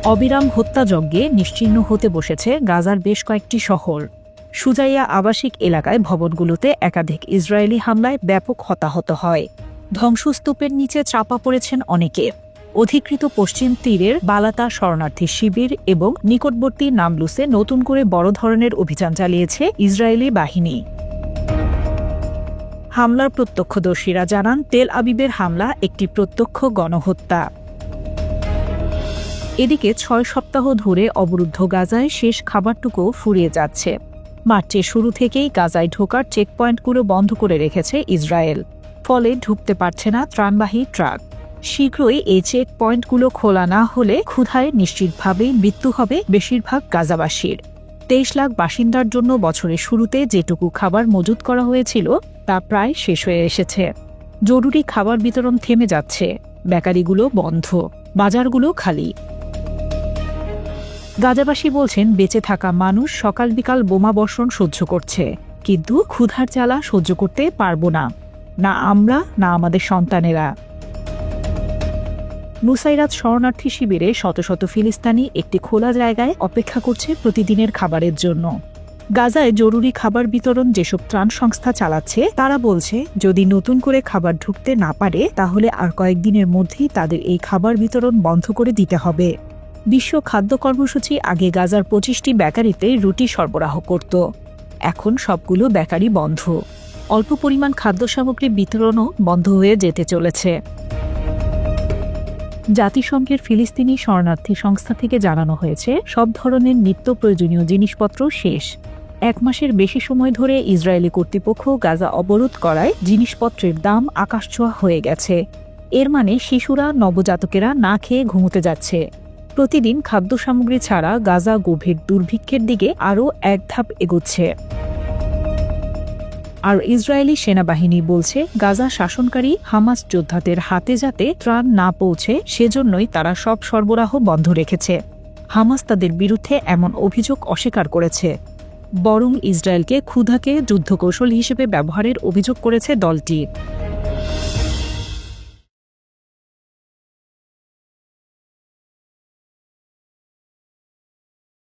অবিরাম হত্যাযজ্ঞে নিশ্চিহ্ন হতে বসেছে গাজার বেশ কয়েকটি শহর। সুজাইয়া আবাসিক এলাকায় ভবনগুলোতে একাধিক ইসরায়েলি হামলায় ব্যাপক হতাহত হয়। ধ্বংসস্তূপের নিচে চাপা পড়েছেন অনেকে। অধিকৃত পশ্চিম তীরের বালাতা শরণার্থী শিবির এবং নিকটবর্তী নামলুসে নতুন করে বড় ধরনের অভিযান চালিয়েছে ইসরায়েলি বাহিনী। হামলার প্রত্যক্ষদর্শীরা জানান, তেল আবিবের হামলা একটি প্রত্যক্ষ গণহত্যা। এদিকে ৬ সপ্তাহ ধরে অবরুদ্ধ গাজায় শেষ খাবারটুকু ফুরিয়ে যাচ্ছে। মার্চের শুরু থেকেই গাজায় ঢোকার চেকপয়েন্টগুলো বন্ধ করে রেখেছে ইসরায়েল। ফলে ঢুকতে পারছে না ত্রাণবাহী ট্রাক। শীঘ্রই এই চেক পয়েন্টগুলো খোলা না হলে ক্ষুধায় নিশ্চিতভাবেই মৃত্যু হবে বেশিরভাগ গাজাবাসীর। ২৩ লাখ বাসিন্দার জন্য বছরের শুরুতে যেটুকু খাবার মজুত করা হয়েছিল তা প্রায় শেষ হয়ে এসেছে। জরুরি খাবার বিতরণ থেমে যাচ্ছে, বেকারিগুলো বন্ধ, বাজারগুলো খালি। গাজাবাসী বলছেন, বেঁচে থাকা মানুষ সকাল বিকাল বোমা বর্ষণ সহ্য করছে, কিন্তু ক্ষুধার জ্বালা সহ্য করতে পারব না, না আমরা না আমাদের সন্তানেরা। নুসাইরাত শরণার্থী শিবিরে শত শত ফিলিস্তিনি একটি খোলা জায়গায় অপেক্ষা করছে প্রতিদিনের খাবারের জন্য। গাজায় জরুরি খাবার বিতরণ যেসব ত্রাণ সংস্থা চালাচ্ছে তারা বলছে, যদি নতুন করে খাবার ঢুকতে না পারে তাহলে আর কয়েকদিনের মধ্যেই তাদের এই খাবার বিতরণ বন্ধ করে দিতে হবে। বিশ্ব খাদ্য কর্মসূচি আগে গাজার ২৫টি বেকারিতে রুটি সরবরাহ করত। এখন সবগুলো বেকারি বন্ধ। অল্প পরিমাণ খাদ্য সামগ্রী বিতরণও বন্ধ হয়ে যেতে চলেছে। জাতিসংঘের ফিলিস্তিনি শরণার্থী সংস্থা থেকে জানানো হয়েছে, সব ধরনের নিত্য প্রয়োজনীয় জিনিসপত্র শেষ। ১ মাসের বেশি সময় ধরে ইসরায়েলি কর্তৃপক্ষ গাজা অবরোধ করায় জিনিসপত্রের দাম আকাশছোঁয়া হয়ে গেছে। এর মানে শিশুরা, নবজাতকেরা না খেয়ে ঘুমোতে যাচ্ছে। প্রতিদিন খাদ্য সামগ্রী ছাড়া গাজা গভীর দুর্ভিক্ষের দিকে আরও এক ধাপ এগোচ্ছে। আর ইসরায়েলি সেনাবাহিনী বলছে, গাজা শাসনকারী হামাস যোদ্ধাদের হাতে যাতে ত্রাণ না পৌঁছে সেজন্যই তারা সব সরবরাহ বন্ধ রেখেছে। হামাস তাদের বিরুদ্ধে এমন অভিযোগ অস্বীকার করেছে, বরং ইসরায়েলকে ক্ষুধাকে যুদ্ধকৌশল হিসেবে ব্যবহারের অভিযোগ করেছে দলটি।